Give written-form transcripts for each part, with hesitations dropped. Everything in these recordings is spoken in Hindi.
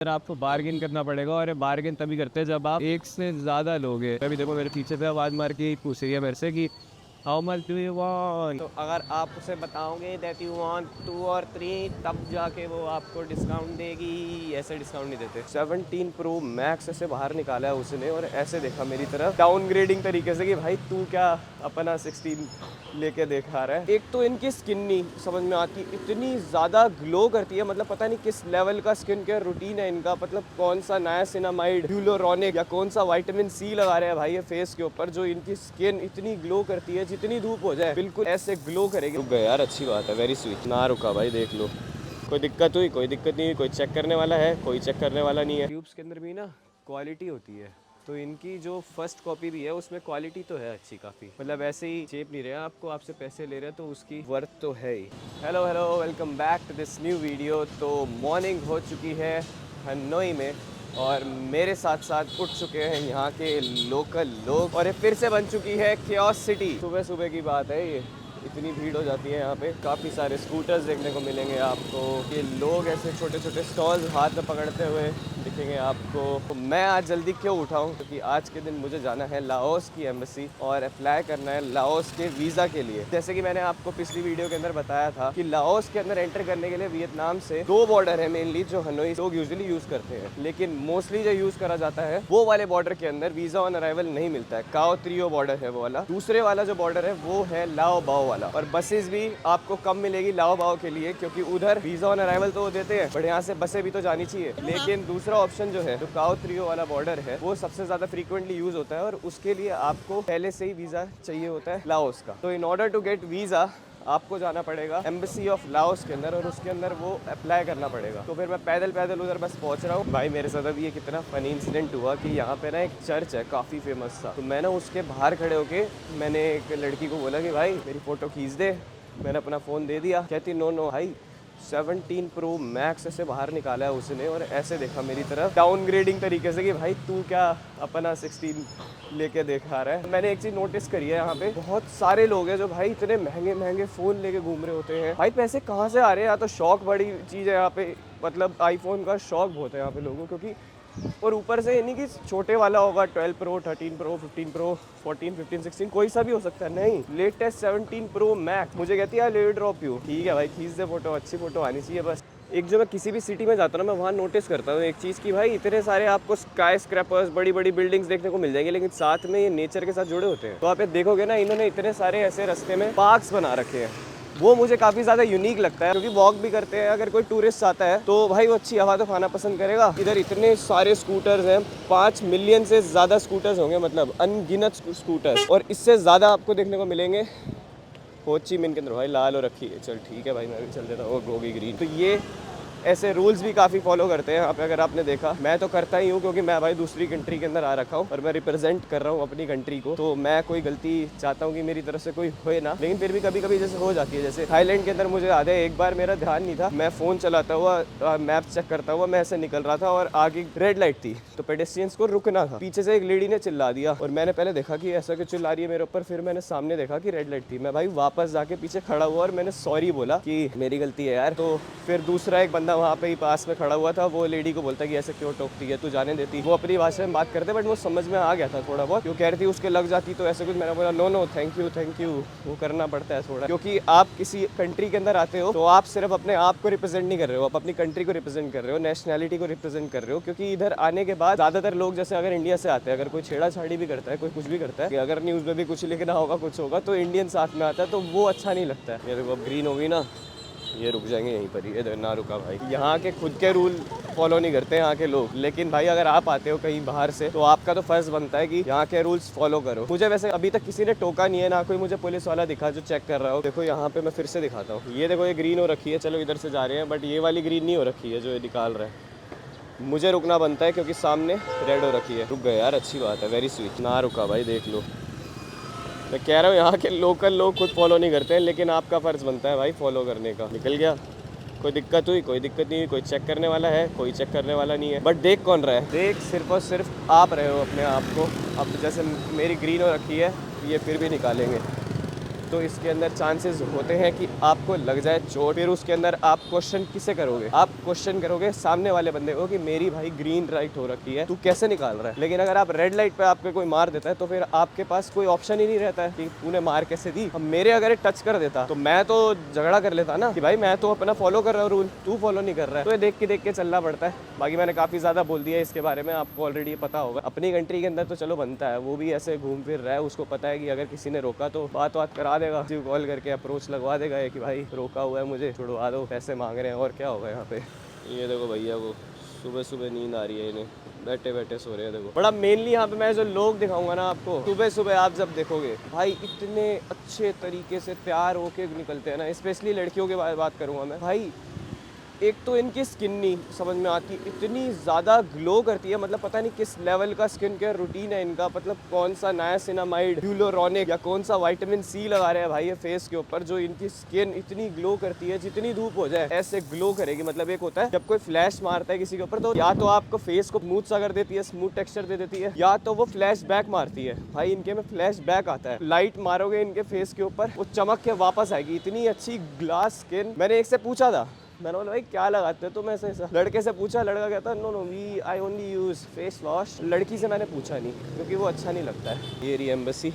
फिर आपको बार्गेन करना पड़ेगा और बार्गेन तभी करते हैं जब आप एक से ज़्यादा लोग हैं। अभी देखो मेरे पीछे से आवाज़ मार के पूछ रही है मेरे से कि how much do you want. तो अगर आप उसे बताओगे दैट यू वांट 2 और 3 तब जाके वो आपको डिस्काउंट देगी, ऐसे डिस्काउंट नहीं देते। 17 प्रो मैक्स से बाहर निकाला है उसने और ऐसे देखा मेरी तरफ डाउनग्रेडिंग तरीके से कि भाई तू क्या अपना 16 लेके देखा रहा है। एक तो इनकी स्किन नहीं समझ में आती, इतनी ज़्यादा ग्लो करती है, मतलब पता नहीं किस लेवल का स्किन केयर रूटीन है इनका, मतलब कौन सा नया सिनामाइड ह्यूलोरॉनिक या कौन सा विटामिन सी लगा रहे हैं भाई ये फेस के ऊपर, जो इनकी स्किन इतनी ग्लो करती है जितनी धूप हो जाए बिल्कुल ऐसे ग्लो करेगी। रुक गए यार, अच्छी बात है, वेरी स्वीट। ना रुका भाई, देख लो। कोई दिक्कत हुई? कोई दिक्कत नहीं हुई। कोई चेक करने वाला है? कोई चेक करने वाला नहीं है। ट्यूब्स के अंदर भी ना क्वालिटी होती है, तो इनकी जो फर्स्ट कॉपी भी है उसमें क्वालिटी तो है अच्छी काफ़ी, मतलब ऐसे ही चेप नहीं रहे आपको, आपसे पैसे ले रहे हैं तो उसकी वर्थ तो है ही। Hello hello, welcome back to this new video. तो मॉर्निंग हो चुकी है हनोई में और मेरे साथ साथ उठ चुके हैं यहाँ के लोकल लोग और ये फिर से बन चुकी है क्योस सिटी। सुबह सुबह की बात है, ये इतनी भीड़ हो जाती है यहाँ पे। काफ़ी सारे स्कूटर्स देखने को मिलेंगे आपको, ये लोग ऐसे छोटे छोटे स्टॉल्स हाथ में पकड़ते हुए दिखेंगे आपको। तो मैं आज जल्दी क्यों उठाऊँ, क्योंकि आज के दिन मुझे जाना है लाओस की एम्बेसी और अप्लाई करना है लाओस के वीज़ा के लिए। जैसे कि मैंने आपको पिछली वीडियो के अंदर बताया था कि लाओस के अंदर एंटर करने के लिए वियतनाम से 2 बॉर्डर है मेनली, जो हनोई लोग यूजुअली यूज़ करते हैं, लेकिन मोस्टली जो यूज़ करा जाता है वो वाले बॉर्डर के अंदर वीज़ा ऑन अराइवल नहीं मिलता है। काओ त्रियो बॉर्डर है वो वाला। दूसरे वाला जो बॉर्डर है वो है लाओ बाओ वाला, और बसेस भी आपको कम मिलेगी लाओ बाओ के लिए, क्योंकि उधर वीज़ा ऑन अराइवल तो वो देते हैं बट यहाँ से बसें भी तो जानी चाहिए। लेकिन दूसरा ऑप्शन जो है, जो काओ त्रियो वाला बॉर्डर है, वो सबसे ज़्यादा फ्रीक्वेंटली यूज़ होता है और उसके लिए आपको पहले से ही वीज़ा चाहिए होता है लाओस का। तो in order to get visa आपको जाना पड़ेगा एम्बेसी ऑफ लाओस के अंदर और उसके अंदर वो अप्लाई करना पड़ेगा। तो फिर मैं पैदल पैदल उधर बस पहुंच रहा हूँ। भाई मेरे साथ अभी ये कितना फनी इंसिडेंट हुआ कि यहाँ पे ना एक चर्च है काफ़ी फेमस सा, तो मैं ना उसके बाहर खड़े होके मैंने एक लड़की को बोला कि भाई मेरी फ़ोटो खींच दे। मैंने अपना फ़ोन दे दिया, कहती नो नो भाई 17 प्रो मैक्स से बाहर निकाला है उसने और ऐसे देखा मेरी तरफ डाउनग्रेडिंग तरीके से कि भाई तू क्या अपना 16 लेके देखा रहा है। मैंने एक चीज़ नोटिस करी है, यहाँ पे बहुत सारे लोग हैं जो भाई इतने महंगे महंगे फ़ोन लेके घूम रहे होते हैं। भाई पैसे कहाँ से आ रहे हैं? या तो शौक बड़ी चीज़ है यहाँ पे, मतलब आईफोन का शौक बहुत है यहाँ पे लोगों को, क्योंकि और ऊपर से ये नहीं कि छोटे वाला होगा 12 प्रो 13 प्रो 15 प्रो 14 15 16 कोई सा भी हो सकता है, नहीं, लेटेस्ट 17 प्रो मैक्स। मुझे कहती है ले ड्रॉप यू, ठीक है भाई खींच दे फोटो, अच्छी फोटो आनी चाहिए बस। एक जो मैं किसी भी सिटी में जाता हूँ ना, मैं वहाँ नोटिस करता हूँ एक चीज़ की भाई इतने सारे आपको स्काई स्क्रैपर्स बड़ी बड़ी बिल्डिंग्स देखने को मिल जाएंगे, लेकिन साथ में ये नेचर के साथ जुड़े होते हैं। तो आप देखोगे ना, इन्होंने इतने सारे ऐसे रास्ते में पार्क्स बना रखे हैं, वो मुझे काफ़ी ज़्यादा यूनिक लगता है, क्योंकि वॉक भी करते हैं। अगर कोई टूरिस्ट आता है तो भाई वो अच्छी हवा तो खाना पसंद करेगा। इधर इतने सारे स्कूटर्स हैं, 5 मिलियन से ज़्यादा स्कूटर्स होंगे, मतलब अनगिनत स्कूटर्स, और इससे ज़्यादा आपको देखने को मिलेंगे हो ची मिन के अंदर। भाई लाल हो रखी है, चल ठीक है भाई मैं भी चल देता हूँ गोगी ग्रीन। तो ये ऐसे रूल्स भी काफ़ी फॉलो करते हैं यहाँ पे, अगर आपने देखा। मैं तो करता ही हूँ क्योंकि मैं भाई दूसरी कंट्री के अंदर आ रखा हूँ और मैं रिप्रेजेंट कर रहा हूँ अपनी कंट्री को, तो मैं कोई गलती चाहता हूँ कि मेरी तरफ से कोई होए ना, लेकिन फिर भी कभी कभी जैसे हो जाती है। जैसे थाईलैंड के अंदर मुझे याद है एक बार मेरा ध्यान नहीं था, मैं फ़ोन चलाता हुआ मैप चेक करता हुआ मैं ऐसे निकल रहा था और आगे रेड लाइट थी, तो पेडेस्ट्रियंस को रुकना था। पीछे से एक लेडी ने चिल्ला दिया और मैंने पहले देखा कि ऐसा क्यों चिल्ला रही है मेरे ऊपर, फिर मैंने सामने देखा कि रेड लाइट थी। मैं भाई वापस जाके पीछे खड़ा हुआ और मैंने सॉरी बोला कि मेरी गलती है यार। तो फिर दूसरा एक बंदा वहाँ पे ही पास में खड़ा हुआ था, वो लेडी को बोलता कि ऐसे क्यों टोकती है, तू जाने देती। वो अपनी भाषा में बात करते, बट वो समझ में आ गया था थोड़ा बहुत, क्यों कह रही थी उसके लग जाती तो ऐसे कुछ। मैंने बोला नो नो थैंक यू, वो करना पड़ता है थोड़ा, क्योंकि आप किसी कंट्री के अंदर आते हो तो आप सिर्फ अपने आप को रिप्रेजेंट नहीं कर रहे हो, आप अपनी कंट्री को रिप्रेजेंट कर रहे हो, नेशनैलिटी को रिप्रेजेंट कर रहे हो। क्योंकि इधर आने के बाद ज़्यादातर लोग जैसे अगर इंडिया से आते हैं, अगर कोई छेड़ाछाड़ी भी करता है, कोई कुछ भी करता है, कि अगर न्यूज़ में भी कुछ लिखना होगा कुछ होगा तो इंडियन साथ में आता है, तो वो अच्छा नहीं लगता है। ये देखो अब ग्रीन होगी ना, ये रुक जाएंगे यहीं पर ही, ये ना रुका भाई। यहाँ के खुद के रूल फॉलो नहीं करते यहाँ के लोग, लेकिन भाई अगर आप आते हो कहीं बाहर से तो आपका तो फर्ज बनता है कि यहाँ के रूल्स फॉलो करो। मुझे वैसे अभी तक किसी ने टोका नहीं है, ना कोई मुझे पुलिस वाला दिखा जो चेक कर रहा हो। देखो यहाँ पे मैं फिर से दिखाता हूँ, ये देखो ये ग्रीन हो रखी है, चलो इधर से जा रहे हैं, बट ये वाली ग्रीन नहीं हो रखी है जो ये निकाल रहा है। मुझे रुकना बनता है क्योंकि सामने रेड हो रखी है। रुक गए यार, अच्छी बात है, वेरी स्वीट। ना रुका भाई, देख लो। मैं कह रहा हूँ यहाँ के लोकल लोग खुद फॉलो नहीं करते हैं, लेकिन आपका फ़र्ज़ बनता है भाई फॉलो करने का। निकल गया, कोई दिक्कत हुई? कोई दिक्कत नहीं हुई। कोई चेक करने वाला है? कोई चेक करने वाला नहीं है। बट देख कौन रहा है? देख सिर्फ और सिर्फ आप रहे हो अपने आप को। अब जैसे मेरी ग्रीन हो रखी है, ये फिर भी निकालेंगे। तो इसके अंदर चांसेस होते हैं कि आपको लग जाए चोट। फिर उसके अंदर आप क्वेश्चन किसे करोगे? आप क्वेश्चन करोगे सामने वाले बंदे को कि मेरी भाई ग्रीन लाइट हो रखी है, तू कैसे निकाल रहा है। लेकिन अगर आप रेड लाइट पे आपके कोई मार देता है तो फिर आपके पास कोई ऑप्शन ही नहीं रहता है कि तूने मार कैसे दी। अब मेरे अगर टच कर देता तो मैं तो झगड़ा कर लेता ना कि भाई मैं तो अपना फॉलो कर रहा हूँ रूल, तू फॉलो नहीं कर रहा है। तो ये देख के चलना पड़ता है। बाकी मैंने काफ़ी ज़्यादा बोल दिया इसके बारे में, आपको ऑलरेडी पता होगा। अपनी कंट्री के अंदर तो चलो बनता है, वो भी ऐसे घूम फिर रहा है, उसको पता है कि अगर किसी ने रोका तो बात करा देगा, कॉल करके अप्रोच लगवा देगा कि भाई रोका हुआ है, मुझे छुड़वा दो, पैसे मांग रहे हैं और क्या होगा यहाँ पे। ये देखो भैया को सुबह सुबह नींद आ रही है, इन्हें बैठे बैठे सो रहे हैं। देखो बड़ा मेनली यहाँ पे मैं जो लोग दिखाऊंगा ना आपको, सुबह सुबह आप जब देखोगे भाई इतने अच्छे तरीके से तैयार होके निकलते हैं ना, स्पेशली लड़कियों की बात करूँगा मैं। भाई एक तो इनकी स्किन नहीं समझ में आती, इतनी ज़्यादा ग्लो करती है, मतलब पता नहीं किस लेवल का स्किन केयर रूटीन है इनका, मतलब कौन सा नायासिनामाइड, ह्यूलुरोनिक या कौन सा विटामिन सी लगा रहे हैं भाई ये फेस के ऊपर, जो इनकी स्किन इतनी ग्लो करती है, जितनी धूप हो जाए ऐसे ग्लो करेगी। मतलब एक होता है जब कोई फ्लैश मारता है किसी के ऊपर तो या तो आपको फेस को स्मूथ सा कर देती है, स्मूथ टेक्सचर दे देती है, या तो वो फ्लैश बैक मारती है। भाई इनके में फ्लैश बैक आता है, लाइट मारोगे इनके फेस के ऊपर वो चमक के वापस आएगी, इतनी अच्छी ग्लास स्किन। मैंने एक से पूछा था, मैंने बोला भाई क्या लगाते हो तुम ऐसे? लड़के से पूछा, लड़का कहता no we I only use face wash. लड़की से मैंने पूछा नहीं क्योंकि वो अच्छा नहीं लगता है। ये रही एम्बेसी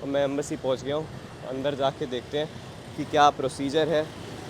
और मैं एम्बेसी पहुंच गया हूँ। अंदर जाके देखते हैं कि क्या प्रोसीजर है,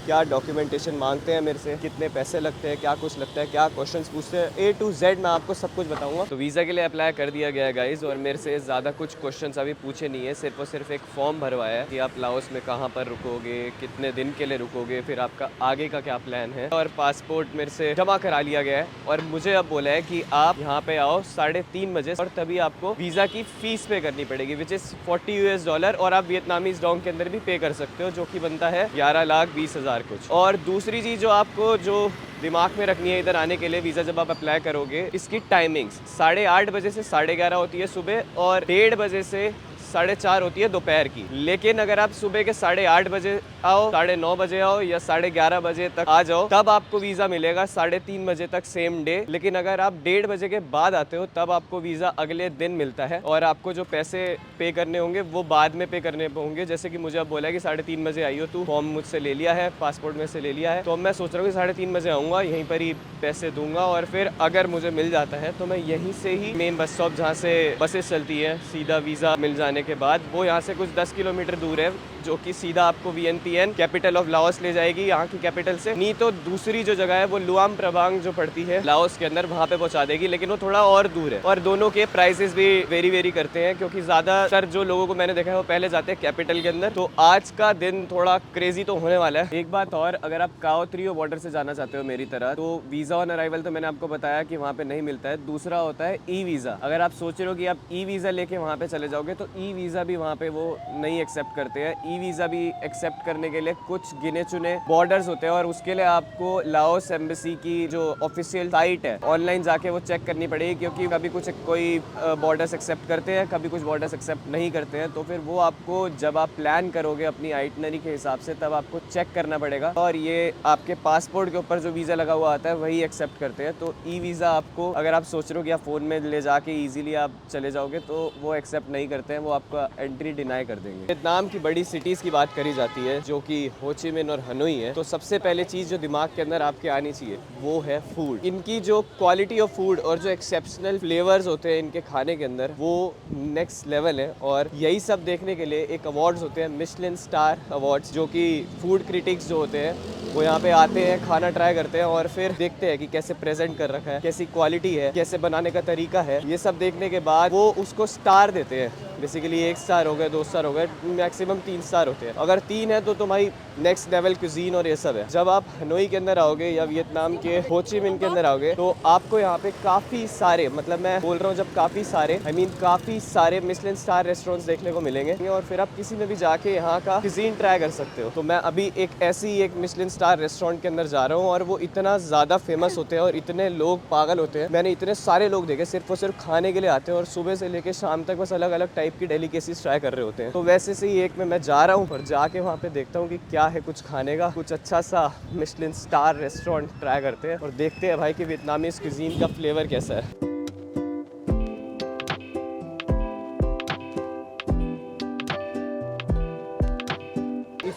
क्या डॉक्यूमेंटेशन मांगते हैं मेरे से, कितने पैसे लगते हैं, क्या कुछ लगता है, क्या क्वेश्चंस पूछते हैं, A to Z मैं आपको सब कुछ बताऊंगा। तो वीज़ा के लिए अप्लाई कर दिया गया है गाइज, और मेरे से ज़्यादा कुछ क्वेश्चंस अभी पूछे नहीं है, सिर्फ और सिर्फ एक फॉर्म भरवाया है कि आप लाओस में कहाँ पर रुकोगे, कितने दिन के लिए रुकोगे, फिर आपका आगे का क्या प्लान है, और पासपोर्ट मेरे से जमा करा लिया गया है। और मुझे अब बोला है कि आप यहाँ पे आओ 3:30 बजे और तभी आपको वीज़ा की फ़ीस पे करनी पड़ेगी, विच इज़ $40 और आप वियतनामीज डोंग के अंदर भी पे कर सकते हो, जो कि बनता है 11,20,000 कुछ। और दूसरी चीज़ जो आपको जो दिमाग में रखनी है इधर आने के लिए, वीज़ा जब आप अप्लाई करोगे, इसकी टाइमिंग्स 8:30 बजे से 11:30 होती है सुबह, और 1:30 बजे से 4:30 होती है दोपहर की। लेकिन अगर आप सुबह के 8:30 बजे आओ, 9:30 बजे आओ या 11:30 बजे तक आ जाओ, तब आपको वीज़ा मिलेगा 3:30 बजे तक सेम डे। लेकिन अगर आप 1:30 बजे के बाद आते हो तब आपको वीज़ा अगले दिन मिलता है, और आपको जो पैसे पे करने होंगे वो बाद में पे करने होंगे। जैसे कि मुझे अब बोला है कि 3:30 बजे आई हो, तू फॉर्म मुझसे ले लिया है, पासपोर्ट में से ले लिया है, तो अब मैं सोच रहा हूँ कि 3:30 बजे आऊँगा, यहीं पर ही पैसे दूंगा, और फिर अगर मुझे मिल जाता है तो मैं यहीं से ही मेन बस स्टॉप जहाँ से बसेस चलती है सीधा वीज़ा मिल जाने के बाद, वो यहाँ से कुछ 10 किलोमीटर दूर है, जो कि सीधा आपको वियंतियन कैपिटल ऑफ लाओस ले जाएगी, यहाँ की कैपिटल से। नहीं तो दूसरी जो जगह है वो लुआम प्रबांग जो पड़ती है लाओस के अंदर, वहाँ पे पहुँचा देगी, लेकिन वो थोड़ा और दूर है। और दोनों के प्राइसेस भी वेरी करते हैं, क्योंकि ज़्यादातर जो लोगों को मैंने देखा है वो पहले जाते हैं कैपिटल के अंदर। तो आज का दिन थोड़ा क्रेजी तो होने वाला है। एक बात और, अगर आप काओ त्रियो बॉर्डर से जाना चाहते हो मेरी तरह, तो वीज़ा ऑन अराइवल तो मैंने आपको बताया कि वहाँ पे नहीं मिलता है। दूसरा होता है ई वीज़ा। अगर आप सोच रहे हो कि आप ई वीज़ा लेके वहाँ पे चले जाओगे, तो ई वीज़ा भी वहाँ पे वो नहीं एक्सेप्ट करते हैं। ई वीज़ा भी एक्सेप्ट करने के लिए कुछ गिने चुने बॉर्डर्स होते हैं, और उसके लिए आपको लाओस एम्बेसी की जो ऑफिशियल साइट है ऑनलाइन जाके वो चेक करनी पड़ेगी, क्योंकि कभी कुछ कोई बॉर्डर्स एक्सेप्ट करते हैं, कभी कुछ बॉर्डर्स एक्सेप्ट नहीं करते हैं। तो फिर वो आपको जब आप प्लान करोगे अपनी आइटनरी के हिसाब से, तब आपको चेक करना पड़ेगा। और ये आपके पासपोर्ट के ऊपर जो वीज़ा लगा हुआ आता है वही एक्सेप्ट करते हैं। तो ई वीज़ा आपको, अगर आप सोच रहे हो कि आप फ़ोन में ले जाके ईजिली आप चले जाओगे, तो वो एक्सेप्ट नहीं करते हैं, वो आपका एंट्री डिनाई कर देंगे। वियतनाम की बड़ी सिटीज़ की बात करी जाती है, जो कि हो ची मिन और हनोई है। तो सबसे पहले चीज़ जो दिमाग के अंदर आपके आनी चाहिए वो है फूड। इनकी जो क्वालिटी ऑफ फूड और जो एक्सेप्शनल फ्लेवर्स होते हैं इनके खाने के अंदर, वो नेक्स्ट लेवल है। और यही सब देखने के लिए एक अवार्ड्स होते हैं, मिशेलिन स्टार अवार्ड्स, जो कि फूड क्रिटिक्स जो होते हैं वो यहाँ पे आते हैं, खाना ट्राई करते हैं, और फिर देखते हैं कि कैसे प्रेजेंट कर रखा है, कैसी क्वालिटी है, कैसे बनाने का तरीका है। ये सब देखने के बाद वो उसको स्टार देते हैं। बेसिकली 1 स्टार हो गए, 2 स्टार हो गए, मैक्सिमम 3 स्टार होते हैं। अगर 3 है तो तुम्हारी नेक्स्ट लेवल क्यूजीन और ये सब है। जब आप हनोई के अंदर आओगे या वियतनाम के हो ची मिन के अंदर आओगे, तो आपको यहाँ पे काफ़ी सारे, मतलब मैं बोल रहा हूँ जब काफ़ी सारे, काफ़ी सारे मिशेलिन स्टार रेस्टोरेंट्स देखने को मिलेंगे, और फिर आप किसी में भी जाके यहाँ का क्यूजीन ट्राई कर सकते हो। तो मैं अभी एक मिशेलिन स्टार रेस्टोरेंट के अंदर जा रहा हूँ, और वो इतना ज़्यादा फेमस होते हैं और इतने लोग पागल होते हैं। मैंने इतने सारे लोग देखे सिर्फ और सिर्फ खाने के लिए आते हैं, और सुबह से लेकर शाम तक बस अलग अलग टाइप की डेलिकेसीज ट्राई कर रहे होते हैं। तो वैसे से ही एक में मैं जा रहा हूँ और जाके वहाँ पे देखता हूँ कि क्या है कुछ खाने का, कुछ अच्छा सा मिशेलिन स्टार रेस्टोरेंट ट्राई करते हैं, और देखते हैं भाई कि वियतनामीज क्यूजीन का फ्लेवर कैसा है।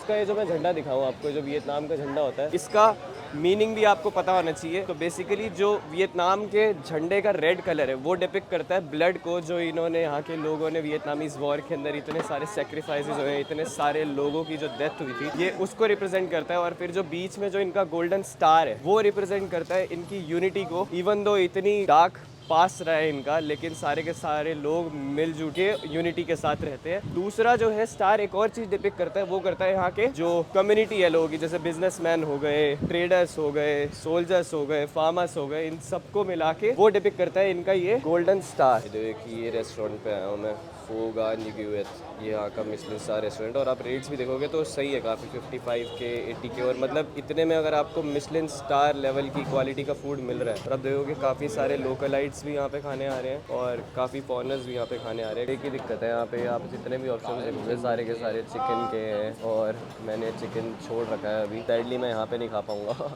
इसका ये जो मैं झंडा दिखाऊँ आपको, जो वियतनाम का झंडा होता है, इसका मीनिंग भी आपको पता होना चाहिए। तो बेसिकली जो वियतनाम के झंडे का रेड कलर है वो डिपिक्ट करता है ब्लड को, जो इन्होंने यहाँ के लोगों ने वियतनामीज वॉर के अंदर इतने सारे सेक्रीफाइसेस हुए, इतने सारे लोगों की जो डेथ हुई थी, ये उसको रिप्रेजेंट करता है। और फिर जो बीच में जो इनका गोल्डन स्टार है वो रिप्रेजेंट करता है इनकी यूनिटी को। इवन दो इतनी डार्क पास रहा है इनका, लेकिन सारे के सारे लोग मिलजुल के यूनिटी के साथ रहते हैं। दूसरा जो है स्टार एक और चीज डिपिक्ट करता है, वो करता है यहाँ के जो कम्युनिटी है लोगों की, जैसे बिजनेसमैन हो गए, ट्रेडर्स हो गए, सोल्जर्स हो गए, फार्मर्स हो गए, इन सबको मिला के वो डिपिक्ट करता है इनका ये गोल्डन स्टार। देखिए ये रेस्टोरेंट पे आया हूँ मैं, फोगान ये यहाँ का मिशलिन स्टार रेस्टोरेंट। और आप रेट्स भी देखोगे तो सही है काफ़ी, 55 के 80 के, और मतलब इतने में अगर आपको मिशलिन स्टार लेवल की क्वालिटी का फूड मिल रहा है। और आप देखोगे काफ़ी सारे लोकलाइट्स भी यहाँ पे खाने आ रहे हैं और काफ़ी फॉरनर्स भी यहाँ पे खाने आ रहे हैं। एक ही दिक्कत है यहाँ पे, आप जितने भी ऑप्शन देखोगे सारे के सारे चिकन के हैं, और मैंने चिकन छोड़ रखा है अभी, सैडली मैं यहाँ पर नहीं खा पाऊँगा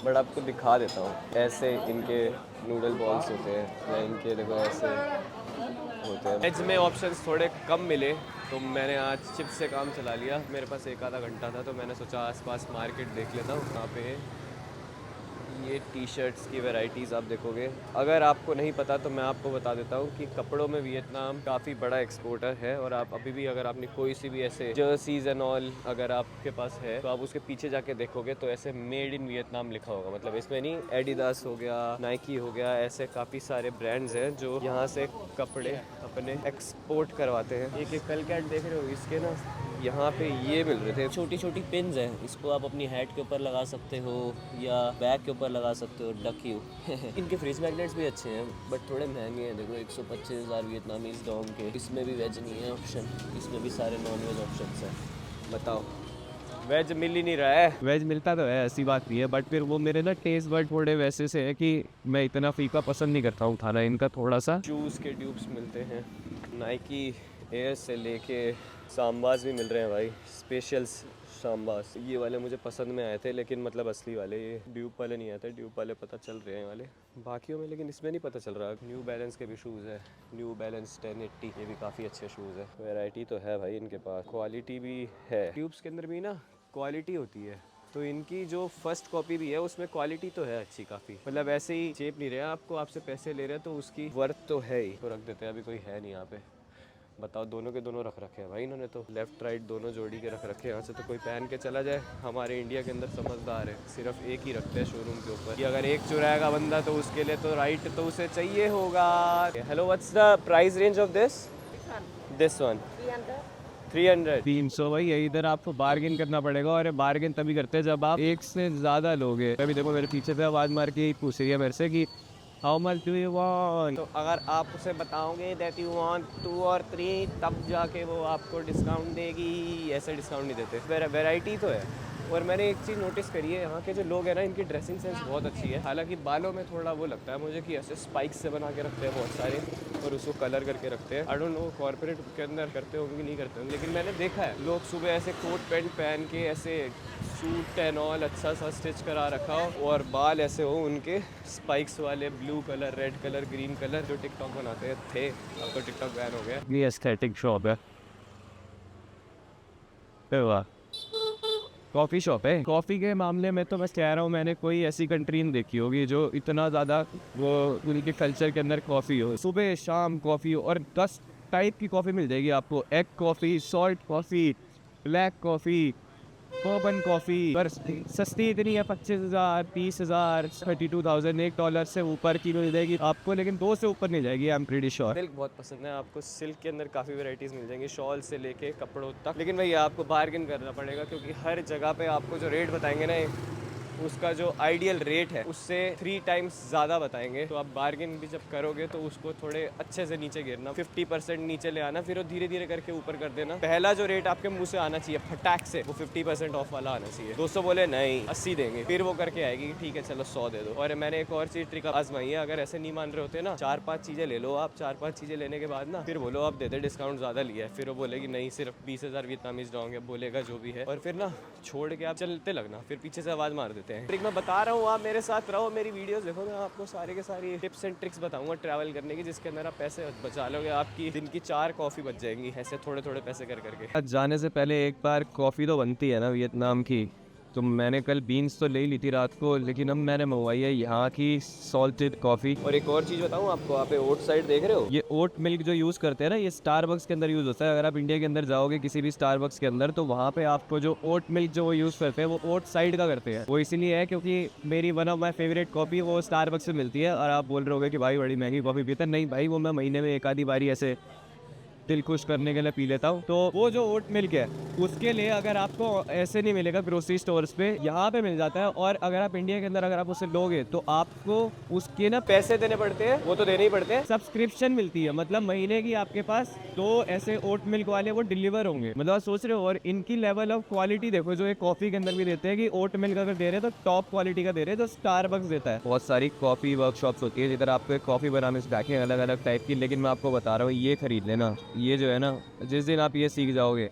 बट आपको दिखा देता हूँ। ऐसे इनके नूडल बॉल्स होते हैं, या इनके देखो ऐसे होते हैं। वेज में ऑप्शंस थोड़े कम मिले तो मैंने आज चिप्स से काम चला लिया। मेरे पास एक आधा घंटा था तो मैंने सोचा आसपास मार्केट देख लेता हूँ। यहाँ पे ये टी शर्ट्स की वैरायटीज़ आप देखोगे। अगर आपको नहीं पता तो मैं आपको बता देता हूँ कि कपड़ों में वियतनाम काफ़ी बड़ा एक्सपोर्टर है। और आप अभी भी अगर आपने कोई सी भी ऐसे जर्सीज एंड ऑल अगर आपके पास है तो आप उसके पीछे जाके देखोगे तो ऐसे मेड इन वियतनाम लिखा होगा। मतलब इसमें नहीं, एडिडास हो गया, नाइकी हो गया, ऐसे काफ़ी सारे ब्रांड्स हैं जो यहाँ से कपड़े अपने एक्सपोर्ट करवाते हैं। एक कल कैट देख रहे हो, इसके ना यहाँ पे ये मिल रहे थे, छोटी छोटी पिन्स हैं। इसको आप अपनी हेड के ऊपर लगा सकते हो या बैग के ऊपर लगा सकते हो, डक यू इनके फ्रिज मैग्नेट्स भी अच्छे हैं बट थोड़े महंगे हैं। देखो 125,000 वियतनामीज डोंग के। इसमें भी वेज नहीं है ऑप्शन, इसमें भी सारे नॉन वेज ऑप्शन हैं। बताओ, वेज मिल ही नहीं रहा है। वेज मिलता तो है, ऐसी बात नहीं है, बट फिर वो मेरे ना टेस्ट बड थोड़े वैसे से है कि मैं इतना फीका पसंद नहीं करता हूँ खाना इनका। थोड़ा सा शूज़ के ट्यूब्स मिलते हैं, नाइकी एयर से लेके सांबाज भी मिल रहे हैं भाई, स्पेशल सांबाज। ये वाले मुझे पसंद में आए थे, लेकिन मतलब असली वाले, ये ड्यूब वाले नहीं आए थे। ड्यूब वाले पता चल रहे हैं वाले बाकियों में, लेकिन इसमें नहीं पता चल रहा। न्यू बैलेंस के भी शूज़ है, न्यू बैलेंस 1080, ये भी काफ़ी अच्छे शूज़ है। वैरायटी तो है भाई इनके पास, क्वालिटी भी है। ट्यूब्स के अंदर भी ना क्वालिटी होती है, तो इनकी जो फर्स्ट कॉपी भी है उसमें क्वालिटी तो है अच्छी काफ़ी। मतलब ऐसे ही चेप नहीं रहे आपको, आपसे पैसे ले रहे हैं तो उसकी वर्थ तो है ही। तो रख देते हैं, अभी कोई है नहीं यहाँ पे। बताओ, दोनों के दोनों रख रखे हैं भाई इन्होंने तो, लेफ्ट राइट दोनों जोड़ी के रख रखे हैं। यहाँ से तो कोई पहन के चला जाए। हमारे इंडिया के अंदर समझदार है, सिर्फ एक ही रखते हैं शोरूम के ऊपर कि अगर एक चुराएगा बंदा तो उसके लिए तो राइट तो उसे चाहिए होगा। Hello, what's the price range of this one? 300। 300 भाई है। इधर आपको बार्गेन करना पड़ेगा, और बार्गेन तभी करते हैं जब आप एक से ज़्यादा लोग हैं। अभी देखो मेरे पीछे से आवाज़ मार के पूछ रही है मेरे से कि how much do you want. तो अगर आप उसे बताओगे दैट यू वांट 2 और 3 तब जाके वो आपको डिस्काउंट देगी, ऐसे डिस्काउंट नहीं देते। वैरायटी तो है। और मैंने एक चीज़ नोटिस करी है, यहाँ के जो लोग हैं ना, इनकी ड्रेसिंग सेंस बहुत अच्छी है। हालांकि बालों में थोड़ा वो लगता है मुझे कि ऐसे स्पाइक्स से बना के रखते हैं बहुत सारे, और उसको कलर करके रखते हैं। आई डोंट नो कॉर्पोरेट के अंदर करते होंगे कि नहीं करते होंगे, लेकिन मैंने देखा है लोग सुबह ऐसे कोट पैंट पहन के ऐसे सूट एंड ऑल अच्छा सा स्टिच करा रखा हो, और बाल ऐसे हो उनके स्पाइक्स वाले, blue colour, red colour, green colour, जो टिकटॉक बनाते थे। अब तो टिकटॉक बैन हो गया। ये एस्थेटिक शॉप है, वाह कॉफ़ी शॉप है। कॉफ़ी के मामले में तो मैं कह रहा हूँ, मैंने कोई ऐसी कंट्री नहीं देखी होगी जो इतना ज़्यादा वो उनके कल्चर के अंदर कॉफ़ी हो। सुबह शाम कॉफ़ी हो, और 10 टाइप की कॉफ़ी मिल जाएगी आपको। Egg coffee, salt coffee, black coffee, bourbon coffee, पर सस्ती इतनी है 25,000, 30,000, 32,000, $1 से ऊपर की मिल जाएगी आपको, लेकिन 2 से ऊपर नहीं जाएगी। I am pretty sure. Silk बहुत पसंद है आपको, सिल्क के अंदर काफ़ी वैरायटीज़ मिल जाएंगी, शॉल से लेके कपड़ों तक। लेकिन भैया आपको बार्गेन करना पड़ेगा, क्योंकि हर जगह पे आपको जो रेट बताएंगे ना, उसका जो आइडियल रेट है उससे 3 टाइम्स ज़्यादा बताएंगे। तो आप बार्गेन भी जब करोगे तो उसको थोड़े अच्छे से नीचे गिरना, 50% नीचे ले आना, फिर वो धीरे धीरे करके ऊपर कर देना। पहला जो रेट आपके मुंह से आना चाहिए फटाक से, वो 50% ऑफ वाला आना चाहिए। 200 बोले नहीं 80 देंगे, फिर वो करके आएगी ठीक है चलो 100 दे दो। और मैंने एक और चीज़ ट्रिक आजमाई है, अगर ऐसे नहीं मान रहे होते ना, 4-5 चीज़ें ले लो आप। 4-5 चीज़ें लेने के बाद ना फिर बोलो आप दे दे डिस्काउंट ज़्यादा लिया है, फिर वो बोलेगी नहीं सिर्फ 20,000 वियतनामीज डोंग है, बोलेगा जो भी है, और फिर ना छोड़ के आप चलते लगना, फिर पीछे से आवाज़ मार देते लेते हैं। ट्रिक मैं बता रहा हूँ, आप मेरे साथ रहो, मेरी वीडियोस देखो, मैं आपको सारे के सारी टिप्स एंड ट्रिक्स बताऊंगा ट्रैवल करने की, जिसके अंदर आप पैसे बचा लोगे। आपकी दिन की 4 कॉफ़ी बच जाएंगी ऐसे थोड़े थोड़े पैसे कर करके। जाने से पहले एक बार कॉफ़ी तो बनती है ना वियतनाम की, तो मैंने कल बीन्स तो ले ली थी रात को, लेकिन अब मैंने मंगवाई है यहाँ की सॉल्टेड कॉफ़ी। और एक और चीज़ बताऊँ आपको, आप ओट साइड देख रहे हो, ये ओट मिल्क जो यूज़ करते हैं ना, ये स्टारबक्स के अंदर यूज़ होता है। अगर आप इंडिया के अंदर जाओगे किसी भी स्टारबक्स के अंदर, तो वहाँ पे आपको जो ओट मिल्क जो वो यूज़ करते हैं वो ओट साइड का करते हैं। वो इसीलिए है क्योंकि मेरी one of my favourite coffee वो स्टारबक्स से मिलती है। और आप बोल रहे होगे कि भाई बड़ी महंगी कॉफ़ी पीते हैं, नहीं भाई, वो मैं महीने में एक आधी बारी ऐसे दिल खुश करने के लिए पी लेता हूँ। तो वो जो ओट मिल्क है उसके लिए अगर आपको ऐसे नहीं मिलेगा ग्रोसरी स्टोर्स पे, यहाँ पे मिल जाता है। और अगर आप इंडिया के अंदर अगर आप उसे लोगे तो आपको उसके ना पैसे देने पड़ते हैं, वो तो देने ही पड़ते हैं। सब्सक्रिप्शन मिलती है, मतलब महीने की आपके पास 2 ऐसे ओट मिल्क वाले वो डिलीवर होंगे। मतलब आप सोच रहे हो, और इनकी लेवल ऑफ क्वालिटी देखो, जो एक कॉफी के अंदर भी देते हैं कि ओट मिल्क अगर दे रहे हैं तो टॉप क्वालिटी का दे रहे हैं, जो स्टारबक्स देता है। बहुत सारी कॉफी वर्कशॉप्स होती है जिधर आपको एक कॉफी बनाने सिखाते हैं अलग अलग टाइप की, लेकिन मैं आपको बता रहा हूँ ये खरीद लेना। ये जो है ना, जिस दिन आप ये सीख जाओगे,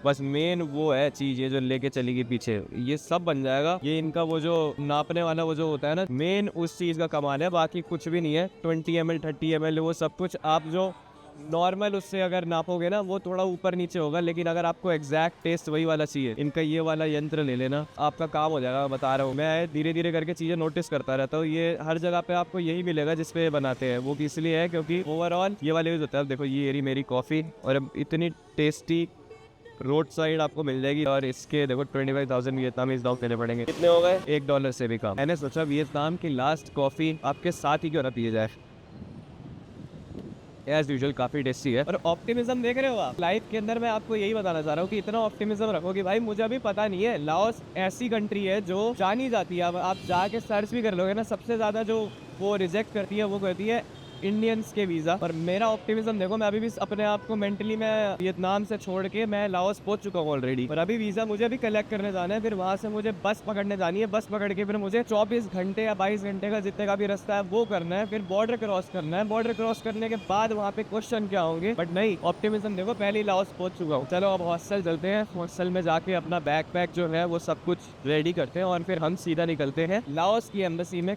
बस मेन वो है चीज़ ये जो लेके चलेगी पीछे, ये सब बन जाएगा। ये इनका वो जो नापने वाला वो जो होता है ना, मेन उस चीज़ का कमाल है, बाकी कुछ भी नहीं है। 20 ml 30 ml वो सब कुछ आप जो नॉर्मल उससे अगर नापोगे ना, वो थोड़ा ऊपर नीचे होगा। लेकिन अगर आपको एग्जैक्ट टेस्ट वही वाला चाहिए, इनका ये वाला यंत्र ले लेना, आपका काम हो जाएगा। मैं बता रहा हूँ, मैं धीरे धीरे करके चीज़ें नोटिस करता रहता हूँ। ये हर जगह पे आपको यही मिलेगा जिस पे बनाते हैं। वो इसलिए है क्योंकि ओवरऑल ये वाले यूज़ होता है। देखो ये रही मेरी कॉफ़ी, और अब इतनी टेस्टी रोड साइड आपको मिल जाएगी। और इसके देखो 25,000 वियतनामीज डॉलर देने पड़ेंगे। कितने हो गए? $1 से भी कम। मैंने सोचा वियतनाम की लास्ट कॉफ़ी आपके साथ ही क्यों ना पिए जाए। एज यूजुअल काफ़ी टेस्टी है। और ऑप्टिमिज्म देख रहे हो आप लाइफ के अंदर, मैं आपको यही बताना चाह रहा हूँ कि इतना ऑप्टिमिज्म रखो कि भाई मुझे अभी पता नहीं है। लाओस ऐसी कंट्री है जो जानी जाती है, अब आप जाके सर्च भी कर लोगे ना, सबसे ज़्यादा जो वो रिजेक्ट करती है वो करती है इंडियंस के वीज़ा। और मेरा ऑप्टिमिज्म देखो, मैं अभी भी अपने आप को मेंटली मैं वियतनाम से छोड़ के मैं लाओस पहुंच चुका हूँ ऑलरेडी। और अभी वीज़ा मुझे अभी कलेक्ट करने जाना है, फिर वहाँ से मुझे बस पकड़ने जानी है। बस पकड़ के फिर मुझे 24 घंटे या 22 घंटे का जितने का भी रास्ता है वो करना है, फिर बॉर्डर क्रॉस करना है। बॉर्डर क्रॉस करने के बाद वहाँ पे क्वेश्चन क्या होंगे, बट नहीं, ऑप्टिमिज्म देखो पहले ही लाओस पहुंच चुका हूँ। चलो अब हॉस्टल चलते हैं। हॉस्टल में जाके अपना बैग पैक जो है वो सब कुछ रेडी करते हैं और फिर हम सीधा निकलते हैं लाओस की एम्बेसी में